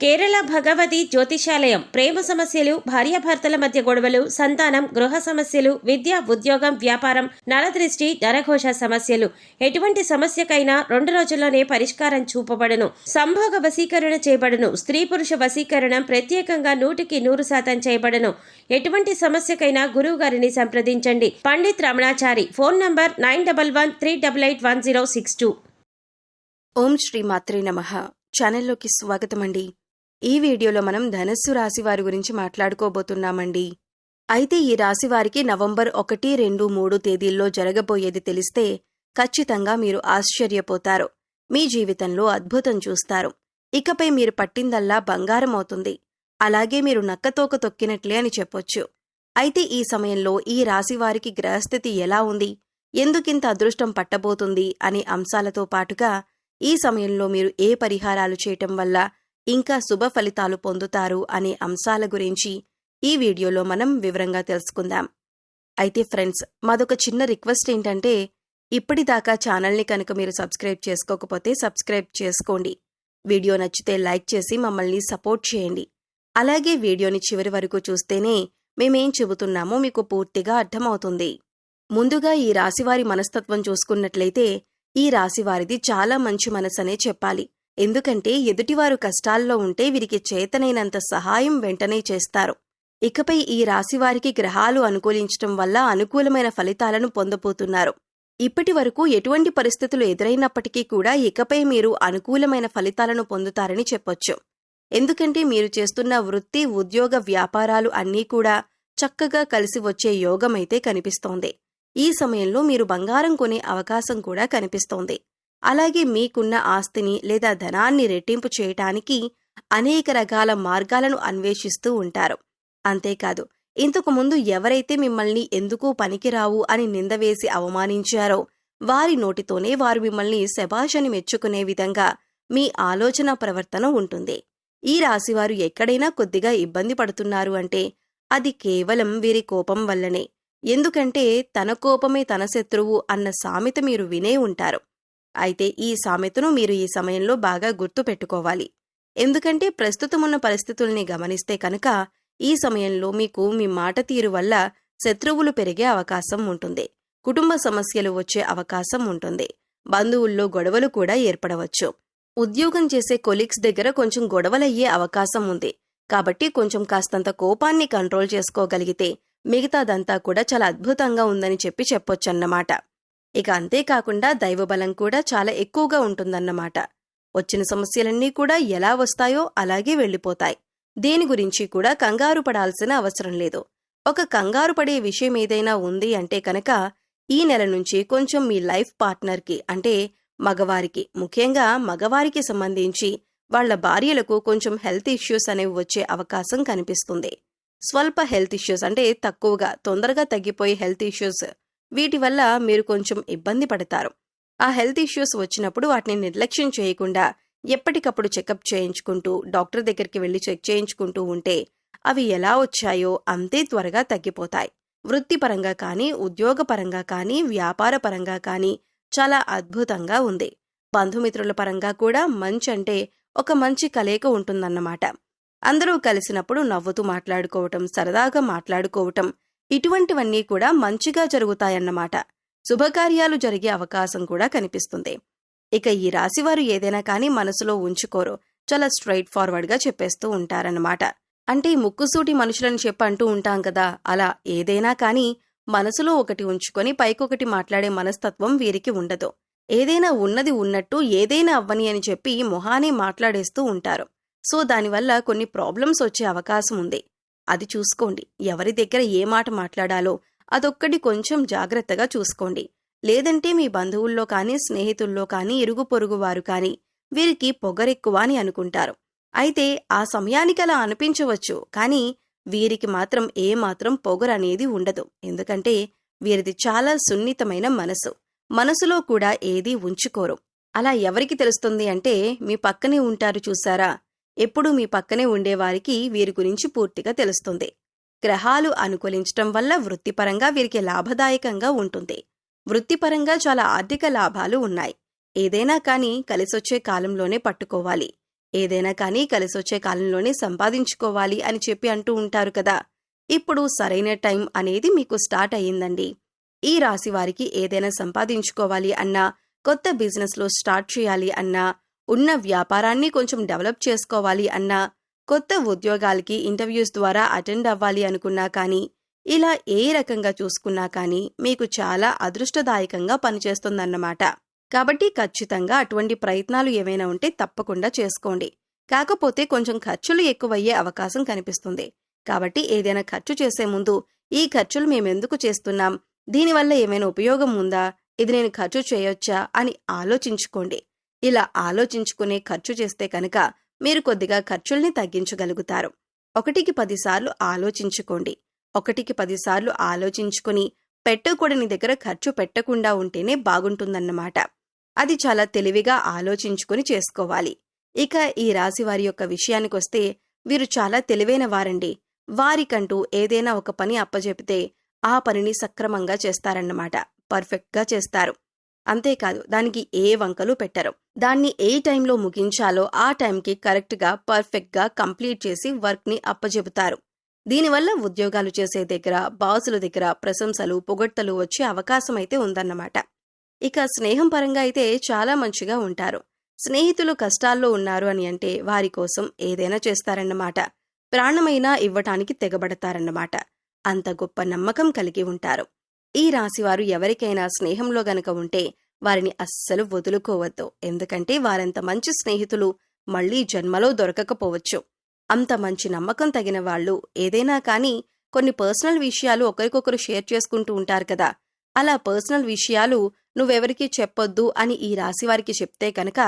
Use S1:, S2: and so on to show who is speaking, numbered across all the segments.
S1: కేరళ భగవతి జ్యోతిషాలయం ప్రేమ సమస్యలు, భార్యాభర్తల మధ్య గొడవలు, సంతానం, గృహ సమస్యలు, విద్య, ఉద్యోగం, వ్యాపారం, నరదృష్టి, నరఘోష సమస్యలు ఎటువంటి సమస్యకైనా 2 రోజుల్లోనే పరిష్కారం చూపబడును. సంభోగ వశీకరణ చేయబడును. స్త్రీ పురుష వశీకరణం ప్రత్యేకంగా 100% చేయబడును. ఎటువంటి సమస్యకైనా గురువు గారిని సంప్రదించండి. పండిత్ రమణాచారి. Phone number 9113881062.
S2: ఓం శ్రీ మాత్రే నమః. ఛానల్లోకి స్వాగతమండి. ఈ వీడియోలో మనం ధనస్సు రాశి వారి గురించి మాట్లాడుకోబోతున్నామండి. అయితే ఈ రాశి వారికి నవంబర్ 1, 2, 3 తేదీల్లో జరగబోయేది తెలిస్తే ఖచ్చితంగా మీరు ఆశ్చర్యపోతారు. మీ జీవితంలో అద్భుతం చూస్తారు. ఇకపై మీరు పట్టిందల్లా బంగారం అవుతుంది. అలాగే మీరు నక్కతోక తొక్కినట్లే అని చెప్పొచ్చు. అయితే ఈ సమయంలో ఈ రాశి వారికి గ్రహస్థితి ఎలా ఉంది, ఎందుకింత అదృష్టం పట్టబోతుంది అనే అంశాలతో పాటుగా ఈ సమయంలో మీరు ఏ పరిహారాలు చేయటం వల్ల ఇంకా శుభ ఫలితాలు పొందుతారు అనే అంశాల గురించి ఈ వీడియోలో మనం వివరంగా తెలుసుకుందాం. అయితే ఫ్రెండ్స్, మాదొక చిన్న రిక్వెస్ట్ ఏంటంటే, ఇప్పటిదాకా ఛానల్ని కనుక మీరు సబ్స్క్రైబ్ చేసుకోకపోతే సబ్స్క్రైబ్ చేసుకోండి. వీడియో నచ్చితే లైక్ చేసి మమ్మల్ని సపోర్ట్ చేయండి. అలాగే వీడియోని చివరి వరకు చూస్తేనే మేమేం చెబుతున్నామో మీకు పూర్తిగా అర్థమవుతుంది. ముందుగా ఈ రాశివారి మనస్తత్వం చూసుకున్నట్లయితే ఈ రాశివారిది చాలా మంచి మనసనే చెప్పాలి. ఎందుకంటే ఎదుటివారు కష్టాల్లో ఉంటే వీరికి చేతనైనంత సహాయం వెంటనే చేస్తారు. ఇకపై ఈ రాశివారికి గ్రహాలు అనుకూలించటం వల్ల అనుకూలమైన ఫలితాలను పొందబోతున్నారు. ఇప్పటి వరకు ఎటువంటి పరిస్థితులు ఎదురైనప్పటికీ కూడా ఇకపై మీరు అనుకూలమైన ఫలితాలను పొందుతారని చెప్పొచ్చు. ఎందుకంటే మీరు చేస్తున్న వృత్తి, ఉద్యోగ, వ్యాపారాలు అన్నీ కూడా చక్కగా కలిసి వచ్చే యోగమైతే కనిపిస్తోంది. ఈ సమయంలో మీరు బంగారం కొనే అవకాశం కూడా కనిపిస్తోంది. అలాగే మీకున్న ఆస్తిని లేదా ధనాన్ని రెట్టింపు చేయటానికి అనేక రకాల మార్గాలను అన్వేషిస్తూ ఉంటారు. అంతేకాదు, ఇంతకు ముందు ఎవరైతే మిమ్మల్ని ఎందుకు పనికిరావు అని నిందవేసి అవమానించారో వారి నోటితోనే వారు మిమ్మల్ని శభాషని మెచ్చుకునే విధంగా మీ ఆలోచన ప్రవర్తన ఉంటుంది. ఈ రాశివారు ఎక్కడైనా కొద్దిగా ఇబ్బంది పడుతున్నారు అంటే అది కేవలం వీరి కోపం వల్లనే. ఎందుకంటే తన కోపమే తన శత్రువు అన్న సామెత మీరు వినే ఉంటారు. అయితే ఈ సామెతను మీరు ఈ సమయంలో బాగా గుర్తు పెట్టుకోవాలి. ఎందుకంటే ప్రస్తుతమున్న పరిస్థితుల్ని గమనిస్తే కనుక ఈ సమయంలో మీకు మీ మాట తీరు వల్ల శత్రువులు పెరిగే అవకాశం ఉంటుంది. కుటుంబ సమస్యలు వచ్చే అవకాశం ఉంటుంది. బంధువుల్లో గొడవలు కూడా ఏర్పడవచ్చు. ఉద్యోగం చేసే కొలీగ్స్ దగ్గర కొంచెం గొడవలయ్యే అవకాశం ఉంది. కాబట్టి కొంచెం కాస్తంత కోపాన్ని కంట్రోల్ చేసుకోగలిగితే మిగతాదంతా కూడా చాలా అద్భుతంగా ఉందని చెప్పొచ్చన్నమాట. ఇక అంతేకాకుండా దైవబలం కూడా చాలా ఎక్కువగా ఉంటుందన్నమాట. వచ్చిన సమస్యలన్నీ కూడా ఎలా వస్తాయో అలాగే వెళ్ళిపోతాయి. దేని గురించి కూడా కంగారు పడాల్సిన అవసరం లేదు. ఒక కంగారు పడే విషయం ఏదైనా ఉంది అంటే కనుక ఈ నెల నుంచి కొంచెం మీ లైఫ్ పార్ట్నర్కి, అంటే మగవారికి, ముఖ్యంగా మగవారికి సంబంధించి వాళ్ల భార్యలకు కొంచెం హెల్త్ ఇష్యూస్ అనేవి వచ్చే అవకాశం కనిపిస్తుంది. స్వల్ప హెల్త్ ఇష్యూస్ అంటే తక్కువగా, తొందరగా తగ్గిపోయే హెల్త్ ఇష్యూస్, వీటి వల్ల మీరు కొంచెం ఇబ్బంది పడతారు. ఆ హెల్త్ ఇష్యూస్ వచ్చినప్పుడు వాటిని నిర్లక్ష్యం చేయకుండా ఎప్పటికప్పుడు చెకప్ చేయించుకుంటూ డాక్టర్ దగ్గరికి వెళ్లి చెక్ చేయించుకుంటూ ఉంటే అవి ఎలా వచ్చాయో అంతే త్వరగా తగ్గిపోతాయి. వృత్తిపరంగా కానీ, ఉద్యోగపరంగా కానీ, వ్యాపారపరంగా కానీ చాలా అద్భుతంగా ఉంది. బంధుమిత్రుల పరంగా కూడా మంచి ఒక మంచి కలయిక ఉంటుందన్నమాట. అందరూ కలిసినప్పుడు నవ్వుతూ మాట్లాడుకోవటం, సరదాగా మాట్లాడుకోవటం, ఇటువంటివన్నీ కూడా మంచిగా జరుగుతాయన్నమాట. శుభకార్యాలు జరిగే అవకాశం కూడా కనిపిస్తుంది. ఇక ఈ రాశివారు ఏదైనా కానీ మనసులో ఉంచుకోరు. చాలా స్ట్రైట్ ఫార్వర్డ్గా చెప్పేస్తూ ఉంటారన్నమాట. అంటే ముక్కుసూటి మనుషులని అంటూ ఉంటాం కదా, అలా ఏదైనా కానీ మనసులో ఒకటి ఉంచుకొని పైకొకటి మాట్లాడే మనస్తత్వం వీరికి ఉండదు. ఏదైనా ఉన్నది ఉన్నట్టు ఏదైనా అవ్వని అని చెప్పి మొహానే మాట్లాడేస్తూ ఉంటారు. సో దానివల్ల కొన్ని ప్రాబ్లమ్స్ వచ్చే అవకాశం ఉంది. అది చూసుకోండి. ఎవరి దగ్గర ఏ మాట మాట్లాడాలో అదొక్కటి కొంచెం జాగ్రత్తగా చూసుకోండి. లేదంటే మీ బంధువుల్లో కానీ, స్నేహితుల్లో కానీ, ఇరుగు పొరుగు వారు కానీ వీరికి పొగరెక్కువ అని అనుకుంటారు. అయితే ఆ సమయానికి అలా అనిపించవచ్చు, కానీ వీరికి మాత్రం ఏమాత్రం పొగరనేది ఉండదు. ఎందుకంటే వీరిది చాలా సున్నితమైన మనసులో కూడా ఏదీ ఉంచుకోరు. అలా ఎవరికి తెలుస్తుంది అంటే మీ పక్కనే ఉంటారు చూసారా, ఎప్పుడూ మీ పక్కనే ఉండేవారికి వీరి గురించి పూర్తిగా తెలుస్తుంది. గ్రహాలు అనుకూలించటం వల్ల వృత్తిపరంగా వీరికి లాభదాయకంగా ఉంటుంది. వృత్తిపరంగా చాలా ఆర్థిక లాభాలు ఉన్నాయి. ఏదైనా కానీ కలిసొచ్చే కాలంలోనే పట్టుకోవాలి. ఏదైనా కానీ కలిసొచ్చే కాలంలోనే సంపాదించుకోవాలి అని చెప్పి అంటూ ఉంటారు కదా. ఇప్పుడు సరైన టైం అనేది మీకు స్టార్ట్ అయ్యిందండి. ఈ రాశి వారికి ఏదైనా సంపాదించుకోవాలి అన్నా, కొత్త బిజినెస్లో స్టార్ట్ చేయాలి అన్నా, ఉన్న వ్యాపారాన్ని కొంచెం డెవలప్ చేసుకోవాలి అన్నా, కొత్త ఉద్యోగాలకి ఇంటర్వ్యూస్ ద్వారా అటెండ్ అవ్వాలి అనుకున్నా కానీ, ఇలా ఏ రకంగా చూసుకున్నా కానీ మీకు చాలా అదృష్టదాయకంగా పనిచేస్తుందన్నమాట. కాబట్టి ఖచ్చితంగా అటువంటి ప్రయత్నాలు ఏవైనా ఉంటే తప్పకుండా చేసుకోండి. కాకపోతే కొంచెం ఖర్చులు ఎక్కువయ్యే అవకాశం కనిపిస్తుంది. కాబట్టి ఏదైనా ఖర్చు చేసే ముందు ఈ ఖర్చులు మేమెందుకు చేస్తున్నాం, దీనివల్ల ఏమైనా ఉపయోగం ఉందా, ఇది నేను ఖర్చు చేయొచ్చా అని ఆలోచించుకోండి. ఇలా ఆలోచించుకునే ఖర్చు చేస్తే కనుక మీరు కొద్దిగా ఖర్చుల్ని తగ్గించగలుగుతారు. 1కి 10 సార్లు ఆలోచించుకోండి. 1కి 10 సార్లు ఆలోచించుకుని పెట్టకూడని దగ్గర ఖర్చు పెట్టకుండా ఉంటేనే బాగుంటుందన్నమాట. అది చాలా తెలివిగా ఆలోచించుకుని చేసుకోవాలి. ఇక ఈ రాశి వారి యొక్క విషయానికొస్తే వీరు చాలా తెలివైన వారండి. వారికంటూ ఏదైనా ఒక పని అప్పజెపితే ఆ పనిని సక్రమంగా చేస్తారన్నమాట. పర్ఫెక్ట్గా చేస్తారు. అంతేకాదు దానికి ఏ వంకలు పెట్టరు. దాన్ని ఏ టైంలో ముగించాలో ఆ టైంకి కరెక్ట్గా పర్ఫెక్ట్గా కంప్లీట్ చేసి వర్క్ని అప్పజెపుతారు. దీనివల్ల ఉద్యోగాలు చేసే దగ్గర, బాసుల దగ్గర ప్రశంసలు, పొగడ్తలు వచ్చే అవకాశం అయితే ఉందన్నమాట. ఇక స్నేహం పరంగా అయితే చాలా మంచిగా ఉంటారు. స్నేహితులు కష్టాల్లో ఉన్నారు అని అంటే వారి కోసం ఏదైనా చేస్తారన్నమాట. ప్రాణమైనా ఇవ్వటానికి తెగబడతారన్నమాట. అంత గొప్ప నమ్మకం కలిగి ఉంటారు. ఈ రాశివారు ఎవరికైనా స్నేహంలో గనక ఉంటే వారిని అస్సలు వదులుకోవద్దు. ఎందుకంటే వారంత మంచి స్నేహితులు మళ్లీ జన్మలో దొరకకపోవచ్చు. అంత మంచి నమ్మకం తగిన వాళ్ళు ఏదైనా కానీ కొన్ని పర్సనల్ విషయాలు ఒకరికొకరు షేర్ చేసుకుంటూ ఉంటారు కదా. అలా పర్సనల్ విషయాలు నువ్వెవరికీ చెప్పొద్దు అని ఈ రాశివారికి చెప్తే కనుక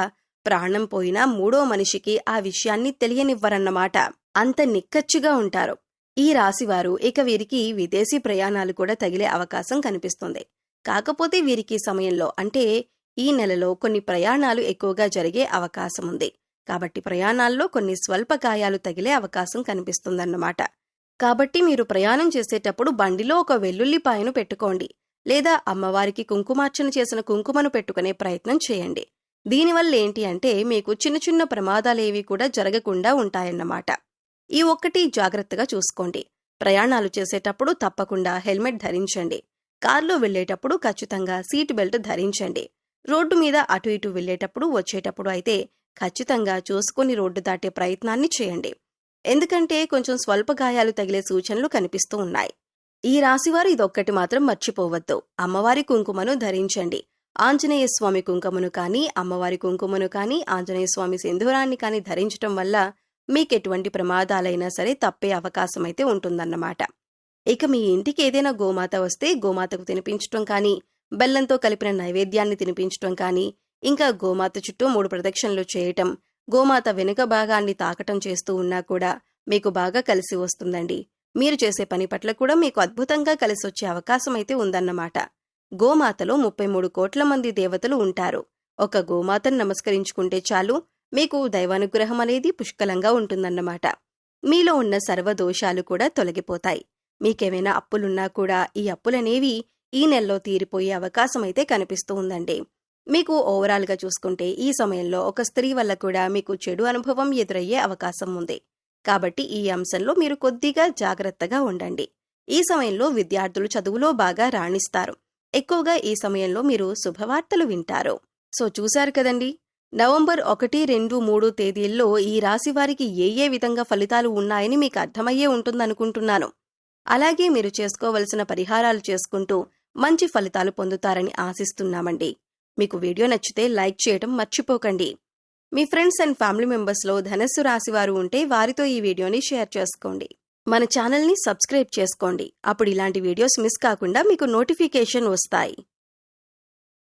S2: ప్రాణం పోయినా మూడో మనిషికి ఆ విషయాన్ని తెలియనివ్వరన్నమాట. అంత నిక్కచ్చిగా ఉంటారు ఈ రాశివారు. ఇక వీరికి విదేశీ ప్రయాణాలు కూడా తగిలే అవకాశం కనిపిస్తుంది. కాకపోతే వీరికి సమయంలో అంటే ఈ నెలలో కొన్ని ప్రయాణాలు ఎక్కువగా జరిగే అవకాశం ఉంది. కాబట్టి ప్రయాణాల్లో కొన్ని స్వల్ప గాయాలు తగిలే అవకాశం కనిపిస్తుందన్నమాట. కాబట్టి మీరు ప్రయాణం చేసేటప్పుడు బండిలో ఒక వెల్లుల్లిపాయను పెట్టుకోండి. లేదా అమ్మవారికి కుంకుమార్చన చేసిన కుంకుమను పెట్టుకునే ప్రయత్నం చేయండి. దీనివల్ల ఏంటి అంటే మీకు చిన్న చిన్న ప్రమాదాలేవి కూడా జరగకుండా ఉంటాయన్నమాట. ఈ ఒక్కటి జాగ్రత్తగా చూసుకోండి. ప్రయాణాలు చేసేటప్పుడు తప్పకుండా హెల్మెట్ ధరించండి. కార్లో వెళ్లేటప్పుడు ఖచ్చితంగా సీట్ బెల్ట్ ధరించండి. రోడ్డు మీద అటు ఇటు వెళ్లేటప్పుడు వచ్చేటప్పుడు అయితే ఖచ్చితంగా చూసుకుని రోడ్డు దాటే ప్రయత్నాన్ని చేయండి. ఎందుకంటే కొంచెం స్వల్ప గాయాలు తగిలే సూచనలు కనిపిస్తూ ఉన్నాయి. ఈ రాశివారు ఇదొక్కటి మాత్రం మర్చిపోవద్దు. అమ్మవారి కుంకుమను ధరించండి. ఆంజనేయ స్వామి కుంకుమను కానీ, అమ్మవారి కుంకుమను కానీ, ఆంజనేయ స్వామి సింధూరాన్ని కానీ ధరించటం వల్ల మీకెటువంటి ప్రమాదాలైనా సరే తప్పే అవకాశమైతే ఉంటుందన్నమాట. ఇక మీ ఇంటికి ఏదైనా గోమాత వస్తే గోమాతకు తినిపించటం కానీ, బెల్లంతో కలిపిన నైవేద్యాన్ని తినిపించటం కానీ, ఇంకా గోమాత చుట్టూ 3 ప్రదక్షిణలు చేయటం, గోమాత వెనుక భాగాన్ని తాకటం చేస్తూ ఉన్నా కూడా మీకు బాగా కలిసి వస్తుందండి. మీరు చేసే పని పట్ల కూడా మీకు అద్భుతంగా కలిసొచ్చే అవకాశం అయితే ఉందన్నమాట. గోమాతలో 33 కోట్ల మంది దేవతలు ఉంటారు. ఒక గోమాతను నమస్కరించుకుంటే చాలు మీకు దైవానుగ్రహం అనేది పుష్కలంగా ఉంటుందన్నమాట. మీలో ఉన్న సర్వదోషాలు కూడా తొలగిపోతాయి. మీకేమైనా అప్పులున్నా కూడా ఈ అప్పులనేవి ఈ నెలలో తీరిపోయే అవకాశం అయితే కనిపిస్తూ ఉందండి. మీకు ఓవరాల్గా చూసుకుంటే ఈ సమయంలో ఒక స్త్రీ వల్ల కూడా మీకు చెడు అనుభవం ఎదురయ్యే అవకాశం ఉంది. కాబట్టి ఈ అంశంలో మీరు కొద్దిగా జాగ్రత్తగా ఉండండి. ఈ సమయంలో విద్యార్థులు చదువులో బాగా రాణిస్తారు. ఎక్కువగా ఈ సమయంలో మీరు శుభవార్తలు వింటారు. సో చూశారు కదండి, నవంబర్ 1, 2, 3 తేదీల్లో ఈ రాశి వారికి ఏ విధంగా ఫలితాలు ఉన్నాయని మీకు అర్థమయ్యే ఉంటుందనుకుంటున్నాను. అలాగే మీరు చేసుకోవలసిన పరిహారాలు చేసుకుంటూ మంచి ఫలితాలు పొందుతారని ఆశిస్తున్నామండి. మీకు వీడియో నచ్చితే లైక్ చేయడం మర్చిపోకండి. మీ ఫ్రెండ్స్ అండ్ ఫ్యామిలీ మెంబర్స్లో ధనస్సు రాశివారు ఉంటే వారితో ఈ వీడియోని షేర్ చేసుకోండి. మన ఛానల్ని సబ్స్క్రైబ్ చేసుకోండి. అప్పుడు ఇలాంటి వీడియోస్ మిస్ కాకుండా మీకు నోటిఫికేషన్ వస్తాయి.